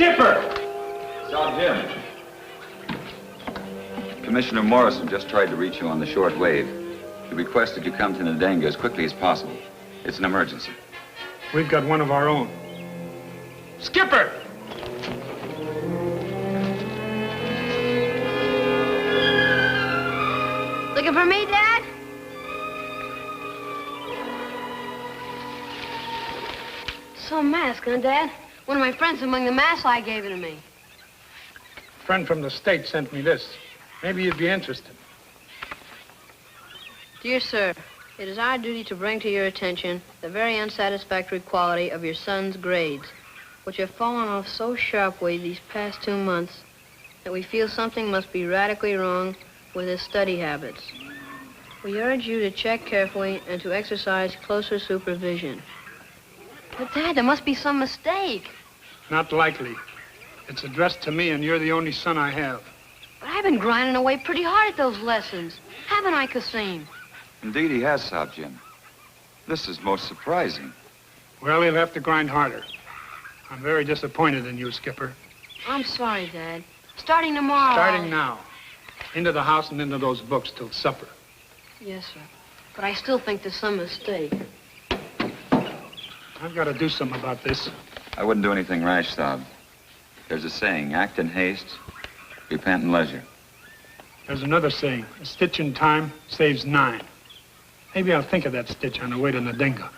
Skipper! Saw Jim. Commissioner Morrison just tried to reach you on the short wave. He requested you come to Ndenga as quickly as possible. It's an emergency. We've got one of our own. Skipper! Looking for me, Dad? Some mask, huh, Dad? One of my friends among the Masai gave it to me. A friend from the States sent me this. Maybe you'd be interested. Dear sir, it is our duty to bring to your attention the very unsatisfactory quality of your son's grades, which have fallen off so sharply these past 2 months that we feel something must be radically wrong with his study habits. We urge you to check carefully and to exercise closer supervision. But Dad, there must be some mistake. Not likely. It's addressed to me and you're the only son I have. But I've been grinding away pretty hard at those lessons. Haven't I, Kasim? Indeed he has, Saab Jim. This is most surprising. Well, he'll have to grind harder. I'm very disappointed in you, Skipper. I'm sorry, Dad. Starting tomorrow. Starting now. Into the house and into those books till supper. Yes, sir. But I still think there's some mistake. I've got to do something about this. I wouldn't do anything rash, Saab. There's a saying, act in haste, repent in leisure. There's another saying, a stitch in time saves 9. Maybe I'll think of that stitch on the way to Ndenga.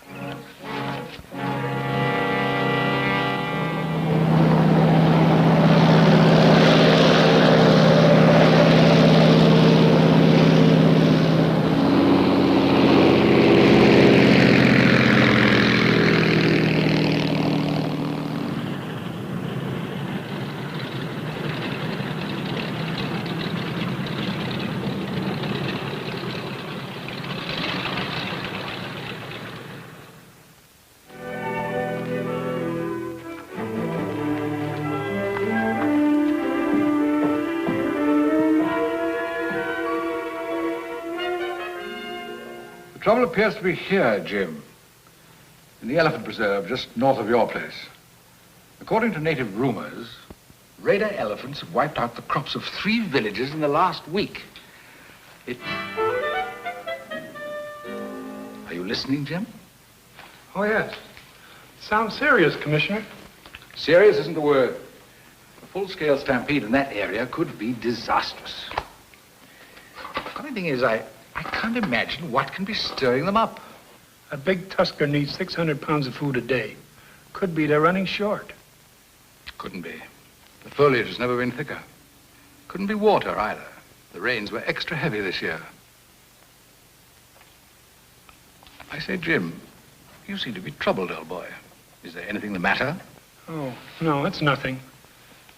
The trouble appears to be here, Jim, in the elephant preserve just north of your place. According to native rumors, raider elephants have wiped out the crops of 3 villages in the last week. Are you listening, Jim? Oh, yes. Sounds serious, Commissioner. Serious isn't the word. A full-scale stampede in that area could be disastrous. The funny thing is, I can't imagine what can be stirring them up. A big tusker needs 600 pounds of food a day. Could be they're running short. Couldn't be. The foliage has never been thicker. Couldn't be water either. The rains were extra heavy this year. I say, Jim, you seem to be troubled, old boy. Is there anything the matter? Oh, no, it's nothing.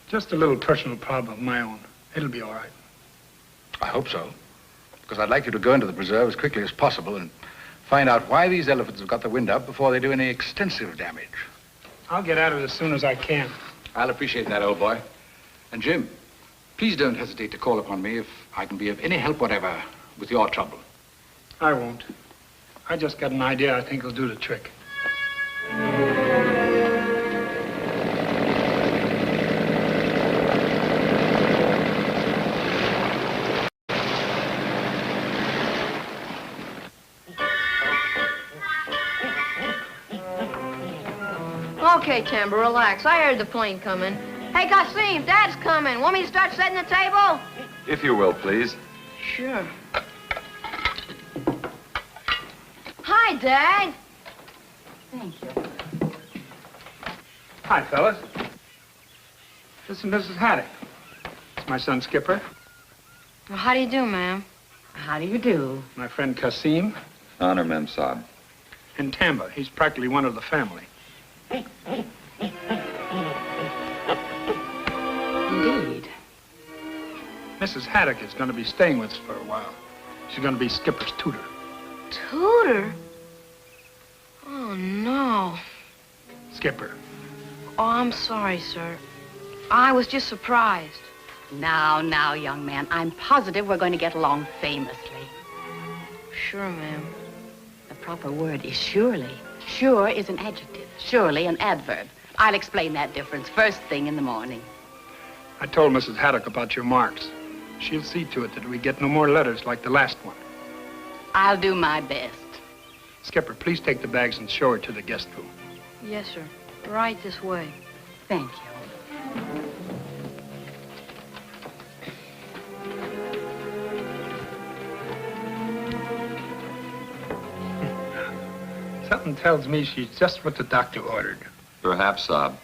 Just a little personal problem of my own. It'll be all right. I hope so. Because I'd like you to go into the preserve as quickly as possible and find out why these elephants have got the wind up before they do any extensive damage. I'll get at it as soon as I can. I'll appreciate that, old boy. And Jim, please don't hesitate to call upon me if I can be of any help whatever with your trouble. I won't. I just got an idea I think will do the trick. Okay, Timber, relax. I heard the plane coming. Hey, Kasim, Dad's coming. Want me to start setting the table? If you will, please. Sure. Hi, Dad. Thank you. Hi, fellas. This is Mrs. Haddock. It's my son, Skipper. Well, how do you do, ma'am? How do you do? My friend Kasim. Honor, Mem Saab. And Tamba. He's practically one of the family. Indeed. Mrs. Haddock is going to be staying with us for a while. She's going to be Skipper's tutor. Tutor? Oh, no. Skipper. Oh, I'm sorry, sir. I was just surprised. Now, young man, I'm positive we're going to get along famously. Sure, ma'am. The proper word is surely. Sure is an adjective. Surely an adverb. I'll explain that difference first thing in the morning. I told Mrs. Haddock about your marks. She'll see to it that we get no more letters like the last one. I'll do my best. Skipper, please take the bags and show her to the guest room. Yes, sir. Right this way. Thank you. Something tells me she's just what the doctor ordered. Perhaps, Saab.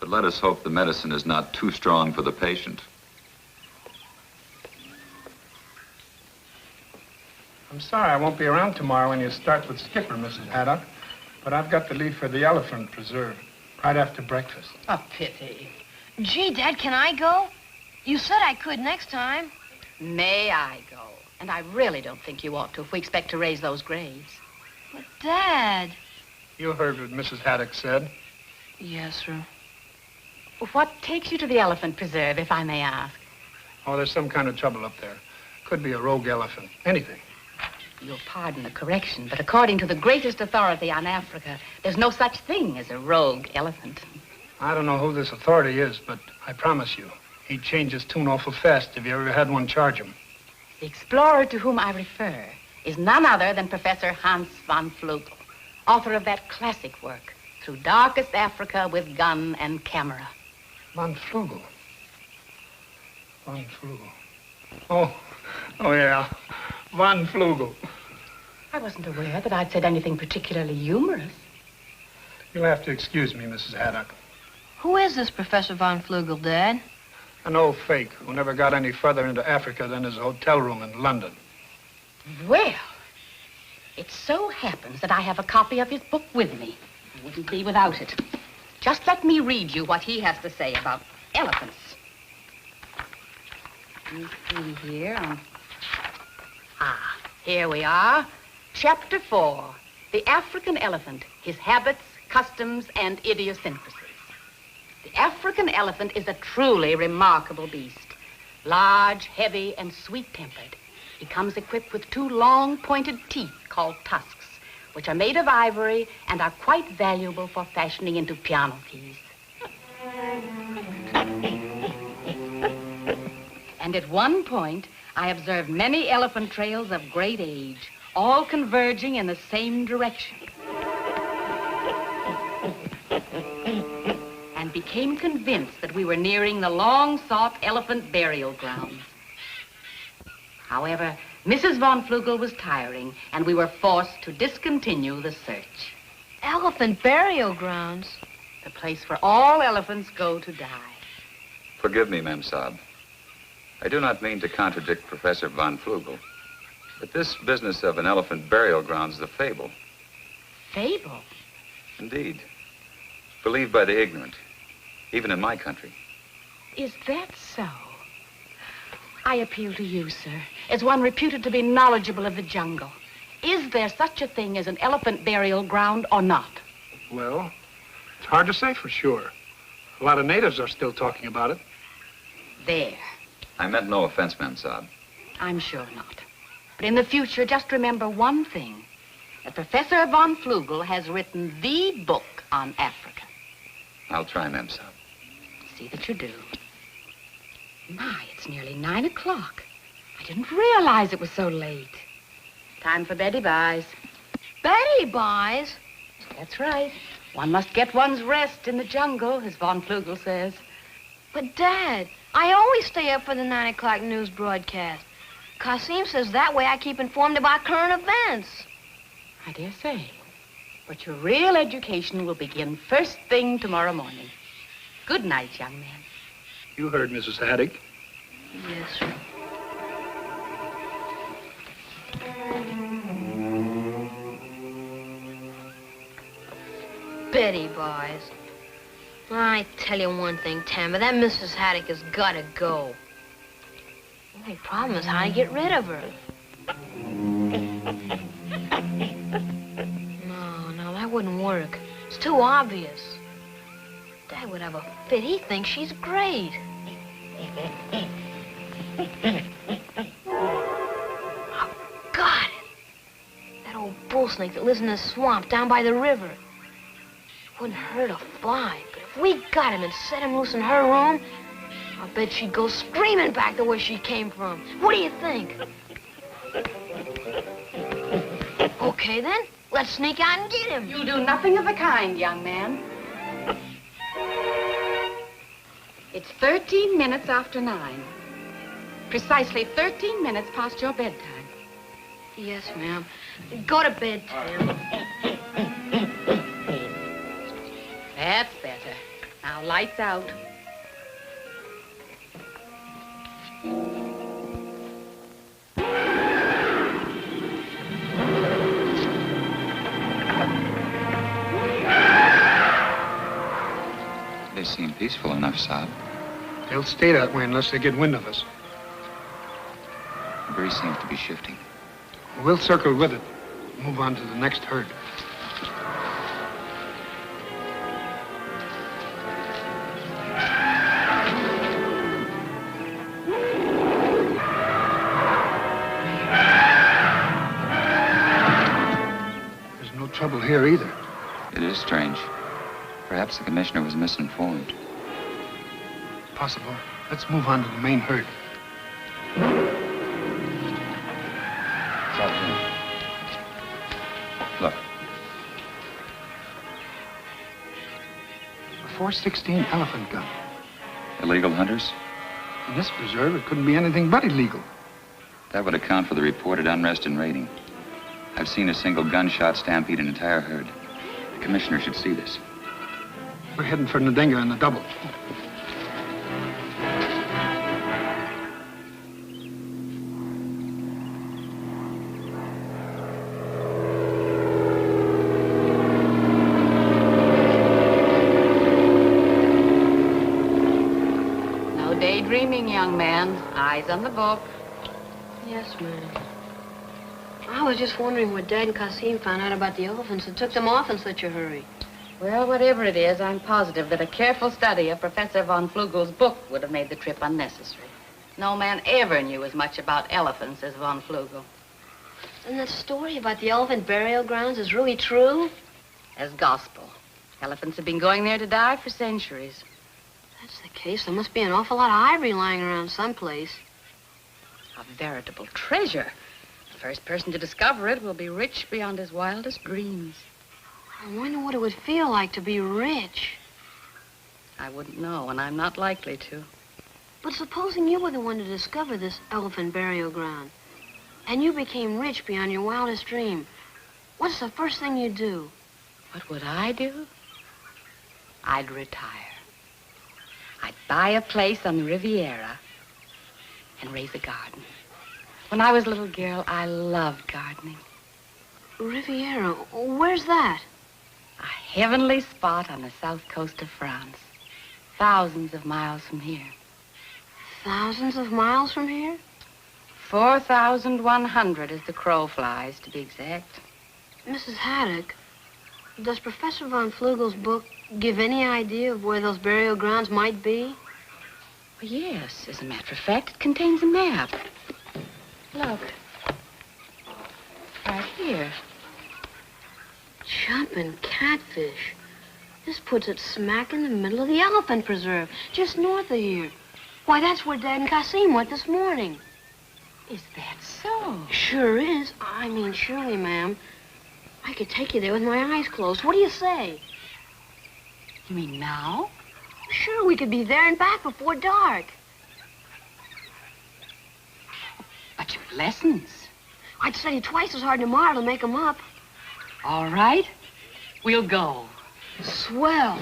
But let us hope the medicine is not too strong for the patient. I'm sorry I won't be around tomorrow when you start with Skipper, Mrs. Haddock. But I've got to leave for the elephant preserve right after breakfast. A pity. Gee, Dad, can I go? You said I could next time. May I go? And I really don't think you ought to if we expect to raise those grades. But, Dad... You heard what Mrs. Haddock said. Yes, sir. What takes you to the elephant preserve, if I may ask? Oh, there's some kind of trouble up there. Could be a rogue elephant. Anything. You'll pardon the correction, but according to the greatest authority on Africa, there's no such thing as a rogue elephant. I don't know who this authority is, but I promise you, he'd change his tune awful fast if you ever had one charge him. The explorer to whom I refer is none other than Professor Hans von Flugel, author of that classic work, Through Darkest Africa with Gun and Camera. Von Flugel. Von Flugel. Oh yeah. Von Flugel. I wasn't aware that I'd said anything particularly humorous. You'll have to excuse me, Mrs. Haddock. Who is this Professor von Flugel, Dad? An old fake who never got any further into Africa than his hotel room in London. Well, it so happens that I have a copy of his book with me. I wouldn't be without it. Just let me read you what he has to say about elephants. Let me see here. Here we are. Chapter 4, The African Elephant, His Habits, Customs, and Idiosyncrasies. The African elephant is a truly remarkable beast. Large, heavy, and sweet-tempered. He comes equipped with 2 long, pointed teeth called tusks, which are made of ivory and are quite valuable for fashioning into piano keys. And at one point, I observed many elephant trails of great age, all converging in the same direction. And became convinced that we were nearing the long-sought elephant burial grounds. However, Mrs. von Flugel was tiring, and we were forced to discontinue the search. Elephant burial grounds? The place where all elephants go to die. Forgive me, Mem Saab. I do not mean to contradict Professor von Flugel, but this business of an elephant burial ground is a fable. Fable? Indeed. Believed by the ignorant, even in my country. Is that so? I appeal to you, sir, as one reputed to be knowledgeable of the jungle. Is there such a thing as an elephant burial ground or not? Well, it's hard to say for sure. A lot of natives are still talking about it. There. I meant no offense, Mem Saab. I'm sure not. But in the future, just remember one thing. That Professor von Flugel has written the book on Africa. I'll try, Mem Saab. See that you do. My, it's nearly 9 o'clock. I didn't realize it was so late. Time for Betty buys. Betty buys? That's right. One must get one's rest in the jungle, as von Flugel says. But, Dad, I always stay up for the 9 o'clock news broadcast. Qasim says that way I keep informed about current events. I dare say. But your real education will begin first thing tomorrow morning. Good night, young man. You heard Mrs. Haddock. Yes, sir. Betty buys. I tell you one thing, Tamba, that Mrs. Haddock has got to go. The only problem is how to get rid of her. No, that wouldn't work. It's too obvious. Dad would have a fit. He thinks she's great. Oh, got it. That old bull snake that lives in the swamp down by the river. Wouldn't hurt a fly, but if we got him and set him loose in her room, I bet she'd go screaming back to where she came from. What do you think? Okay, then. Let's sneak out and get him. You'll do nothing of the kind, young man. It's 13 minutes after 9. Precisely 13 minutes past your bedtime. Yes, ma'am. Go to bed, Tim. That's better. Now, lights out. They seem peaceful enough, Saab. They'll stay that way unless they get wind of us. The breeze seems to be shifting. We'll circle with it. Move on to the next herd. There's no trouble here either. It is strange. Perhaps the commissioner was misinformed. Possible. Let's move on to the main herd. Look. A .416 elephant gun. Illegal hunters? In this preserve, it couldn't be anything but illegal. That would account for the reported unrest and raiding. I've seen a single gunshot stampede an entire herd. The commissioner should see this. We're heading for Ndinga in the double. No daydreaming, young man. Eyes on the book. Yes, ma'am. I was just wondering what Dad and Kasim found out about the elephants and took them off in such a hurry. Well, whatever it is, I'm positive that a careful study of Professor von Flugel's book would have made the trip unnecessary. No man ever knew as much about elephants as von Flugel. And that story about the elephant burial grounds is really true? As gospel. Elephants have been going there to die for centuries. If that's the case, there must be an awful lot of ivory lying around someplace. A veritable treasure. The first person to discover it will be rich beyond his wildest dreams. I wonder what it would feel like to be rich. I wouldn't know, and I'm not likely to. But supposing you were the one to discover this elephant burial ground, and you became rich beyond your wildest dream, what's the first thing you'd do? What would I do? I'd retire. I'd buy a place on the Riviera and raise a garden. When I was a little girl, I loved gardening. Riviera? Where's that? A heavenly spot on the south coast of France. Thousands of miles from here. Thousands of miles from here? 4,100 as the crow flies, to be exact. Mrs. Haddock, does Professor von Flugel's book give any idea of where those burial grounds might be? Well, yes, as a matter of fact, it contains a map. Look. Right here. Jumping catfish. This puts it smack in the middle of the elephant preserve, just north of here. Why, that's where Dad and Kasim went this morning. Is that so? Sure is. I mean, surely, ma'am. I could take you there with my eyes closed. What do you say? You mean now? Sure, we could be there and back before dark. But your lessons. I'd study twice as hard tomorrow to make them up. All right. We'll go. Swell.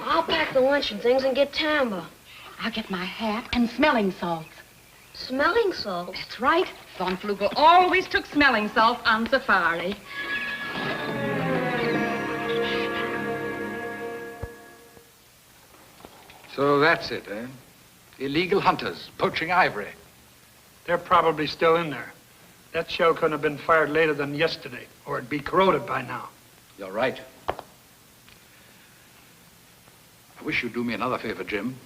I'll pack the lunch and things and get Tamba. I'll get my hat and smelling salts. Smelling salts? That's right. Von Flugel always took smelling salts on safari. So that's it, eh? Illegal hunters, poaching ivory. They're probably still in there. That shell couldn't have been fired later than yesterday, or it'd be corroded by now. You're right. I wish you'd do me another favor, Jim.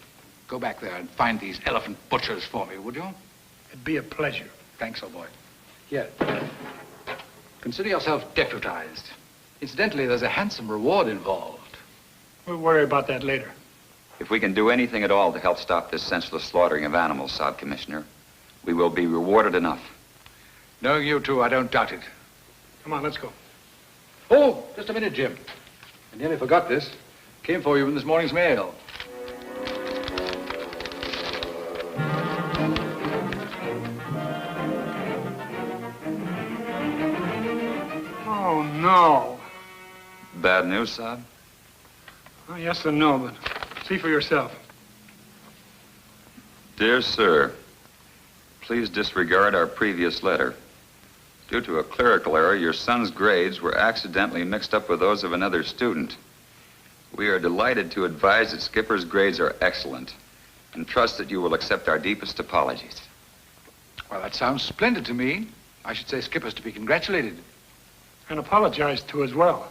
Go back there and find these elephant butchers for me, would you? It'd be a pleasure. Thanks, old boy. Here. Consider yourself deputized. Incidentally, there's a handsome reward involved. We'll worry about that later. If we can do anything at all to help stop this senseless slaughtering of animals, Sob Commissioner, we will be rewarded enough. Knowing you two, I don't doubt it. Come on, let's go. Oh, just a minute, Jim. I nearly forgot this. Came for you in this morning's mail. Oh, no. Bad news, Sob? Oh, yes and no, but see for yourself. Dear sir, please disregard our previous letter. Due to a clerical error, your son's grades were accidentally mixed up with those of another student. We are delighted to advise that Skipper's grades are excellent and trust that you will accept our deepest apologies. Well, that sounds splendid to me. I should say Skipper's to be congratulated. And apologized to as well.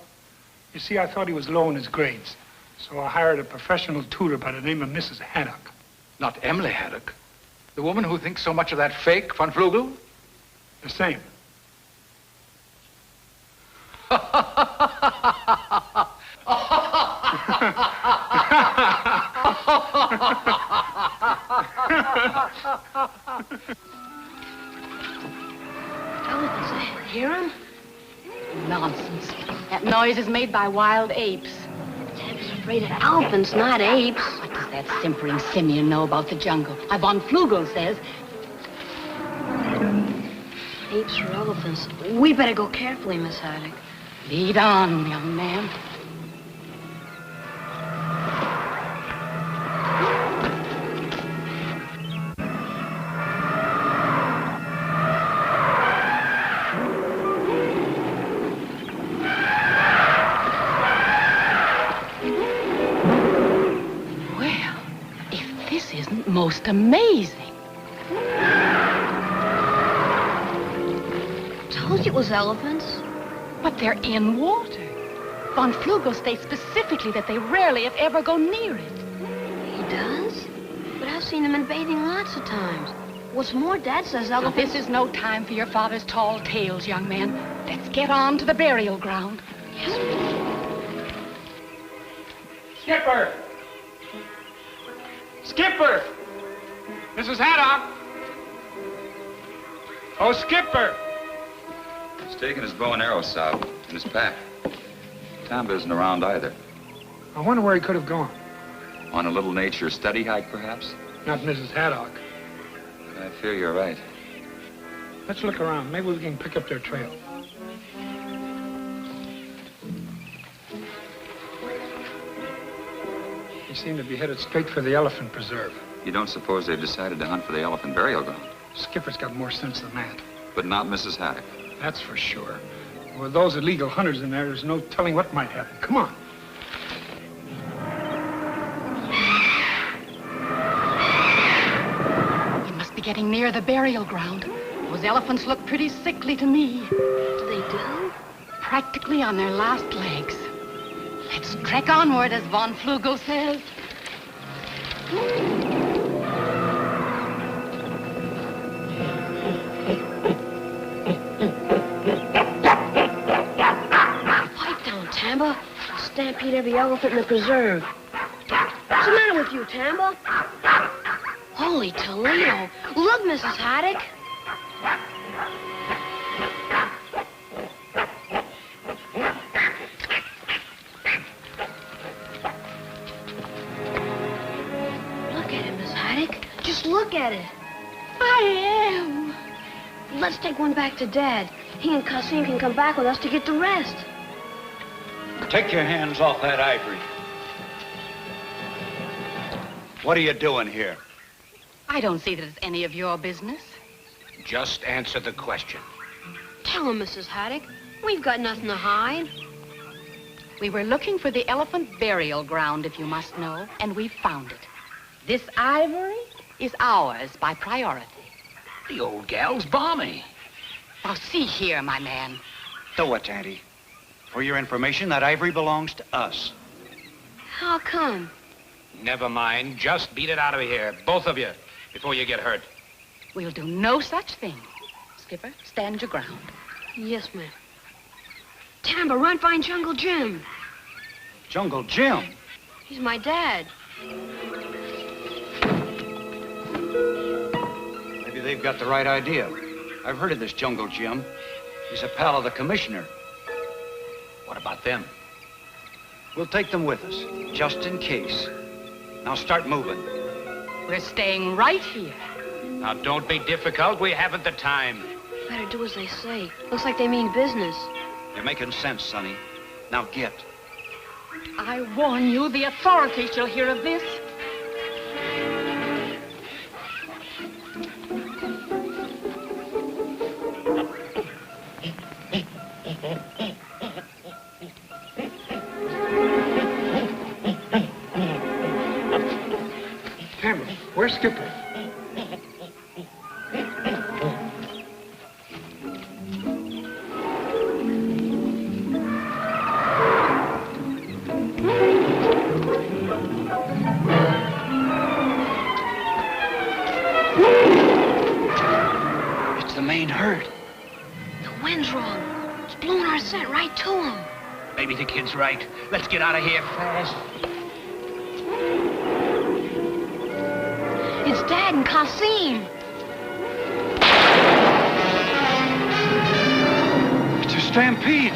You see, I thought he was low in his grades, so I hired a professional tutor by the name of Mrs. Haddock. Not Emily Haddock. The woman who thinks so much of that fake von Flugel? The same. Elephants, hear him? Nonsense. That noise is made by wild apes. Tabby's afraid of elephants, not apes. What does that simpering simian know about the jungle? Von Flugel says... Apes or elephants. We better go carefully, Miss Haddock. Lead on, young man. Well, if this isn't most amazing. Told you it was elephants. But they're in water. Von Flugel states specifically that they rarely, if ever, go near it. He does? But I've seen them in bathing lots of times. What's more, Dad says Now, elephants... this is no time for your father's tall tales, young man. Let's get on to the burial ground. Yes, ma'am. Skipper! Skipper! Mrs. Haddock! Oh, Skipper! He's taken his bow and arrow, Sob, in his pack. Tamba isn't around either. I wonder where he could have gone. On a little nature study hike, perhaps? Not Mrs. Haddock. I fear you're right. Let's look around. Maybe we can pick up their trail. They seem to be headed straight for the elephant preserve. You don't suppose they've decided to hunt for the elephant burial ground? Skipper's got more sense than that. But not Mrs. Haddock. That's for sure. With those illegal hunters in there, there's no telling what might happen. Come on. We must be getting near the burial ground. Those elephants look pretty sickly to me. They do? Practically on their last legs. Let's trek onward, as Von Flugel says. Pipe down, Tamba. I'll stampede every elephant in the preserve. What's the matter with you, Tamba? Holy Toledo. Look, Mrs. Haddock. Look at it, Miss Haddock. Just look at it. I am. Let's take one back to Dad. He and Cassim can come back with us to get the rest. Take your hands off that ivory. What are you doing here? I don't see that it's any of your business. Just answer the question. Tell him, Mrs. Haddock. We've got nothing to hide. We were looking for the elephant burial ground, if you must know, and we found it. This ivory is ours by priority. The old gal's balmy. Now, see here, my man. So what, Auntie? For your information, that ivory belongs to us. How come? Never mind. Just beat it out of here, both of you, before you get hurt. We'll do no such thing. Skipper, stand your ground. Yes, ma'am. Tamba, run find Jungle Jim. Jungle Jim? He's my dad. Maybe they've got the right idea. I've heard of this Jungle Jim. He's a pal of the commissioner. What about them? We'll take them with us, just in case. Now start moving. We're staying right here. Now, don't be difficult. We haven't the time. Better do as they say. Looks like they mean business. You're making sense, Sonny. Now get. I warn you, the authorities shall hear of this. Campbell, where's Skipper? It's the main herd. The wind's wrong. It's blowing our scent right to him. Maybe the kid's right. Let's get out of here fast. It's Dad and Kasim. It's a stampede.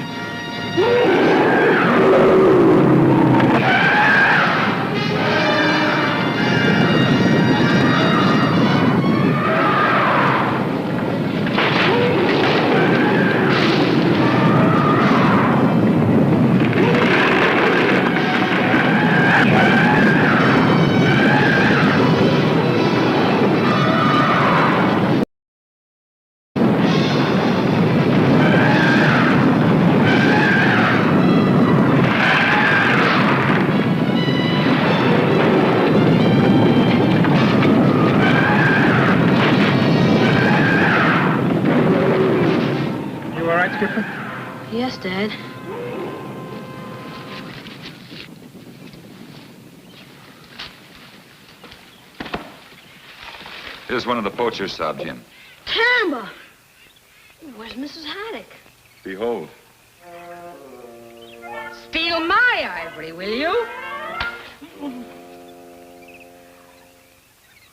Skipper? Yes, Dad. Here's one of the poachers, Sob Jim. Tamba! Where's Mrs. Haddock? Behold. Steal my ivory, will you?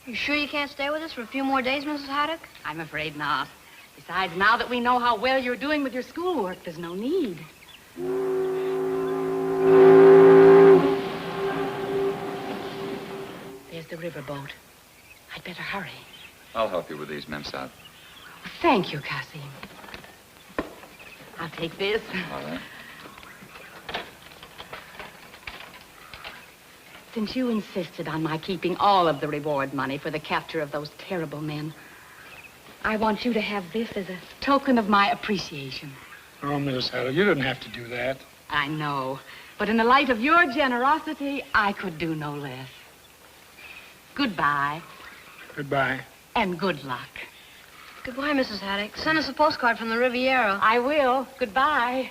You sure you can't stay with us for a few more days, Mrs. Haddock? I'm afraid not. Besides, now that we know how well you're doing with your schoolwork, there's no need. There's the riverboat. I'd better hurry. I'll help you with these, Mem Saab. Thank you, Kasim. I'll take this. All right. Since you insisted on my keeping all of the reward money for the capture of those terrible men, I want you to have this as a token of my appreciation. Oh, Mrs. Haddock, you didn't have to do that. I know, but in the light of your generosity, I could do no less. Goodbye, Goodbye. and good luck. Goodbye, Mrs. Haddock. Send us a postcard from the Riviera. I will. Goodbye.